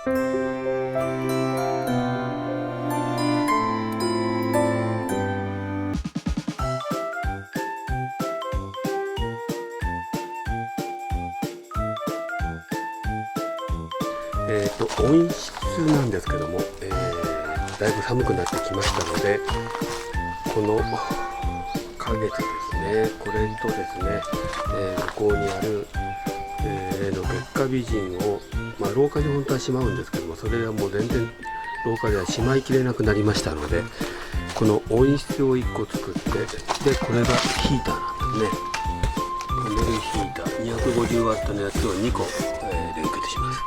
温室なんですけども、だいぶ寒くなってきましたので、この花月ですね、これとですね、向こうにある、の月下美人を、廊下に本当はしまうんですけども、それはもう全然廊下ではしまいきれなくなりましたので、この温室を1個作って、でこれがヒーターなんですね。パネルヒーター 250W のやつを2個、連結します。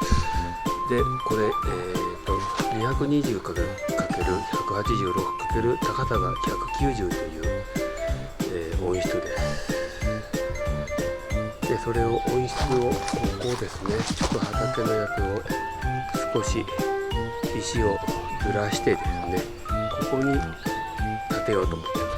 でこれ、220×186× 高さが190という、温室です。でそれを温室をここですね、ちょっと畑のやつを少し石をずらしてですね、ここに立てようと思っています。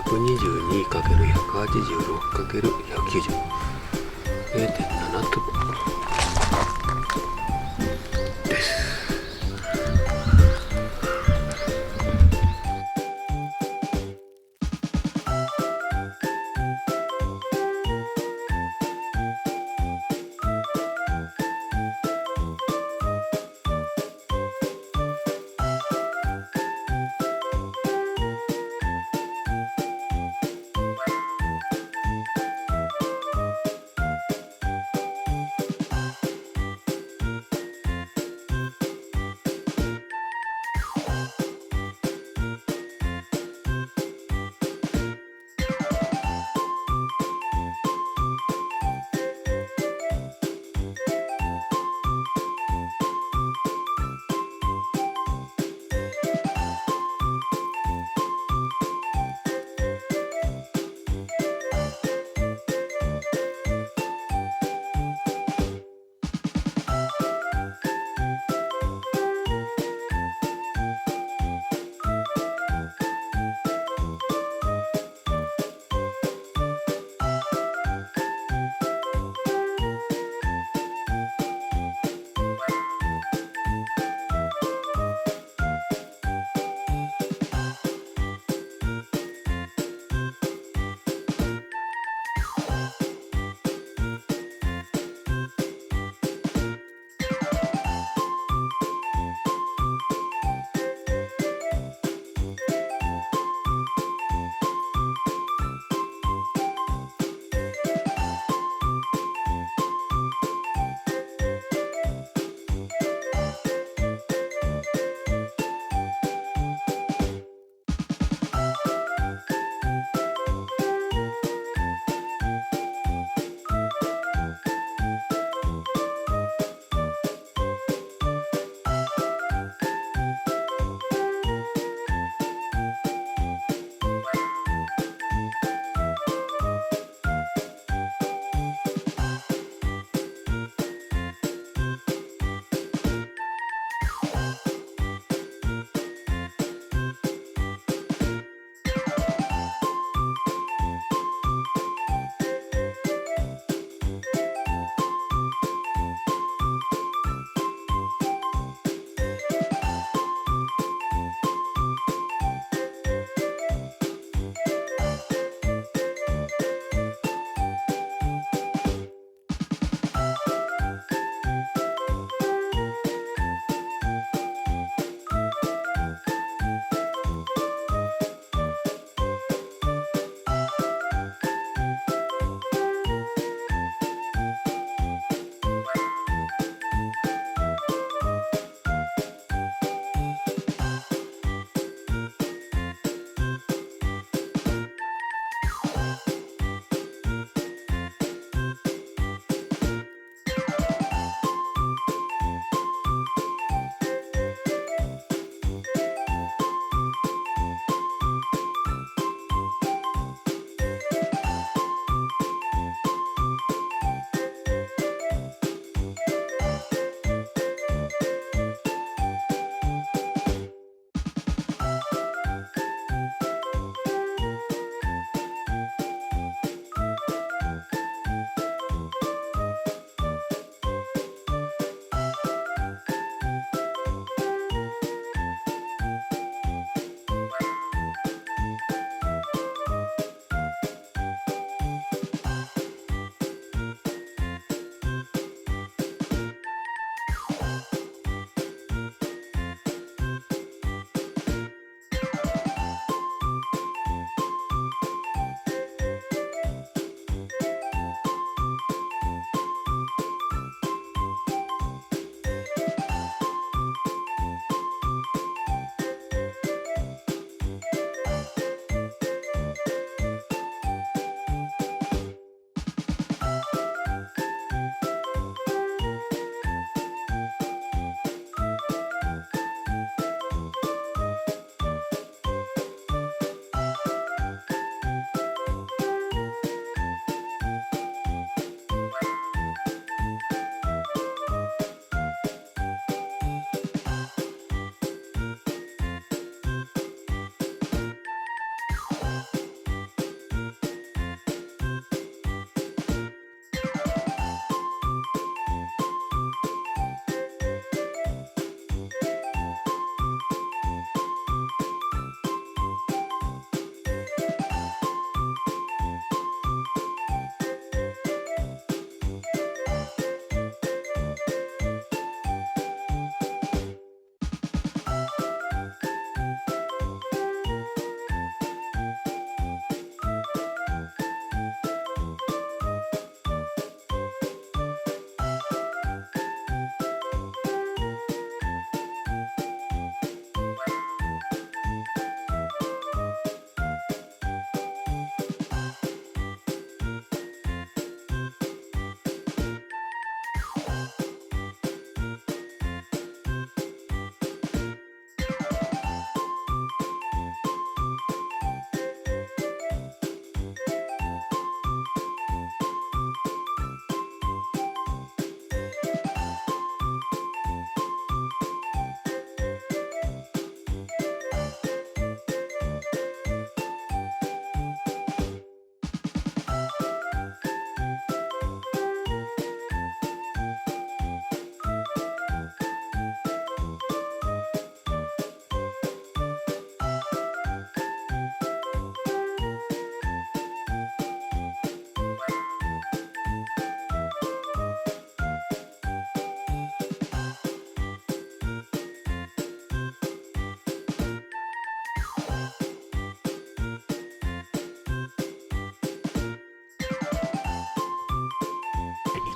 122×186×190 0.7 坪です。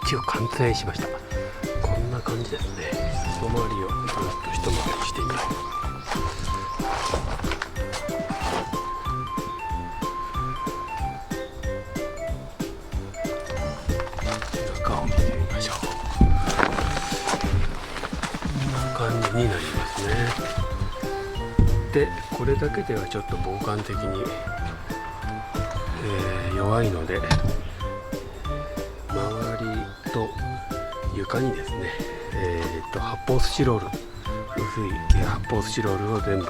一応完成しました。こんな感じですね。一回りをぐるっと一回りしてみます。中を見てみましょう。こんな感じになりますね。でこれだけではちょっと防寒的に、弱いので、周りと床にですね、発泡スチロール、薄い発泡スチロールを全部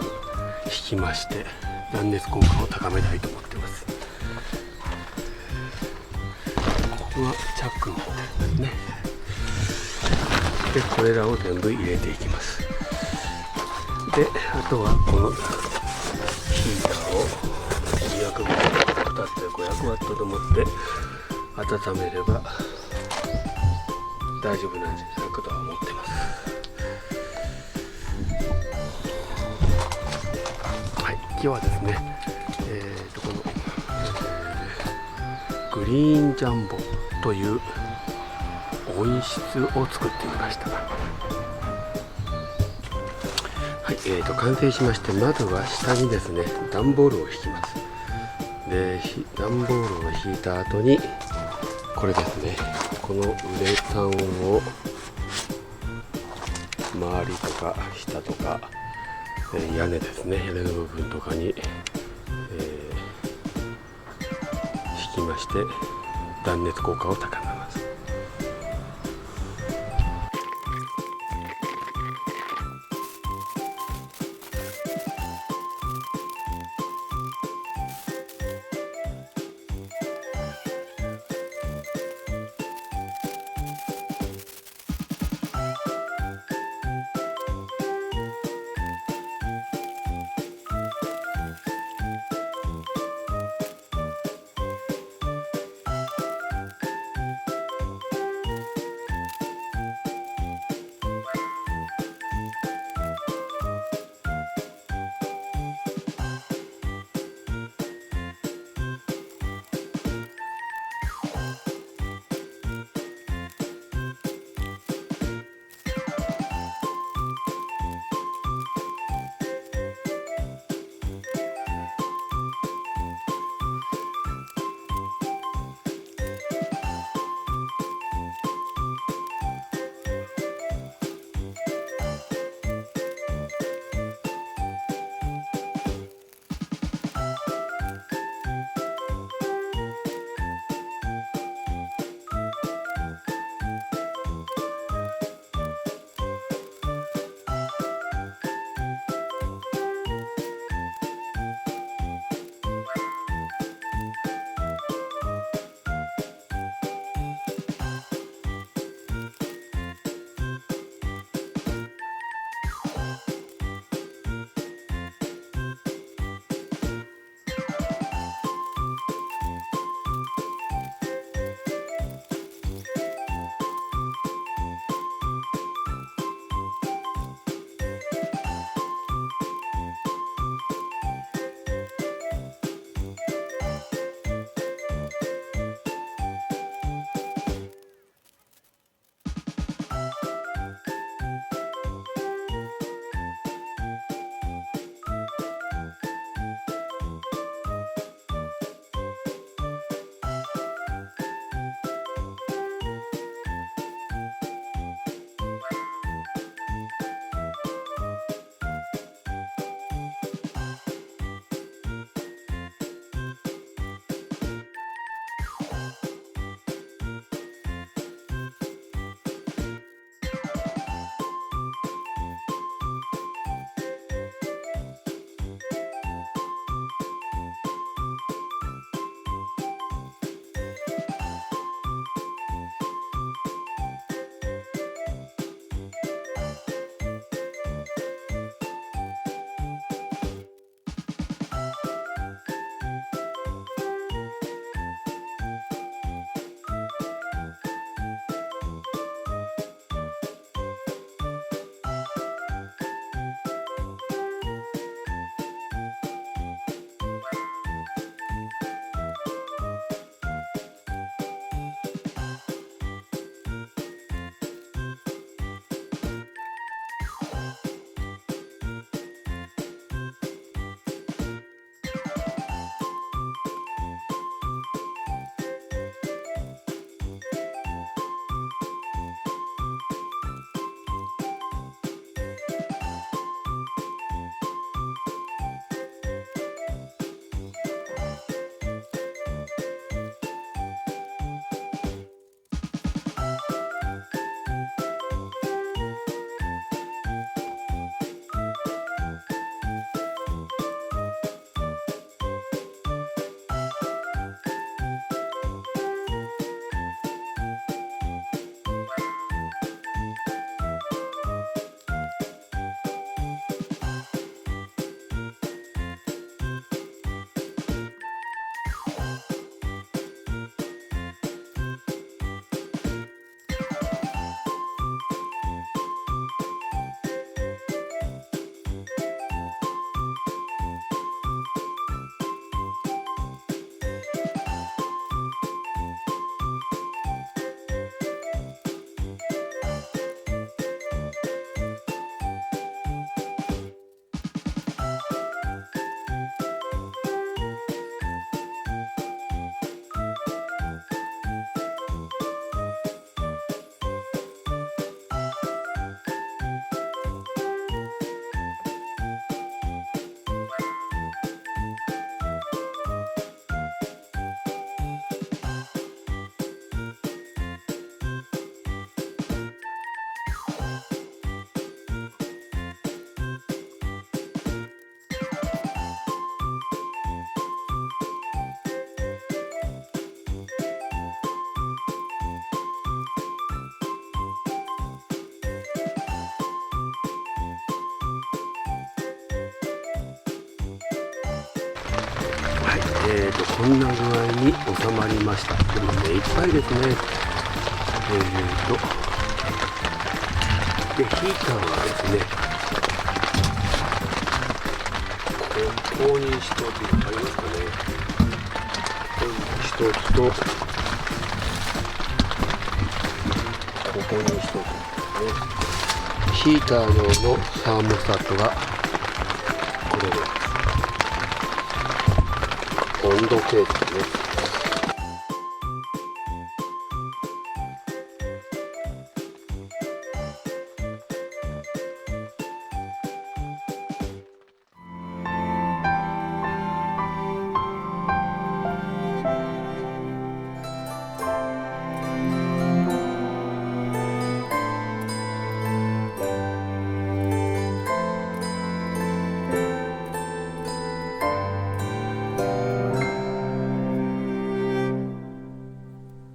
引きまして、断熱効果を高めたいと思っています。ここがチャックになってるんですね。でこれらを全部入れていきます。であとはこのヒーターを200ワット、2つで500ワットと思って温めれば大丈夫なんじゃないかとは思ってます。はい、今日はですね、この、グリーンジャンボという温室を作ってみました。はい、完成しまして、まずは下にですね段ボールを引きます。で段ボールを引いた後にこれですね、このウレタンを周りとか下とか、屋根ですね、屋根の部分とかに、引きまして断熱効果を高めます。こんな具合に収まりました。でも目いっぱいですね。でヒーターはですね、ここに一つ分かりますかね。ここに一つとここに一つですね。ヒーター用のサーモスタットがこれです。温度計ですね。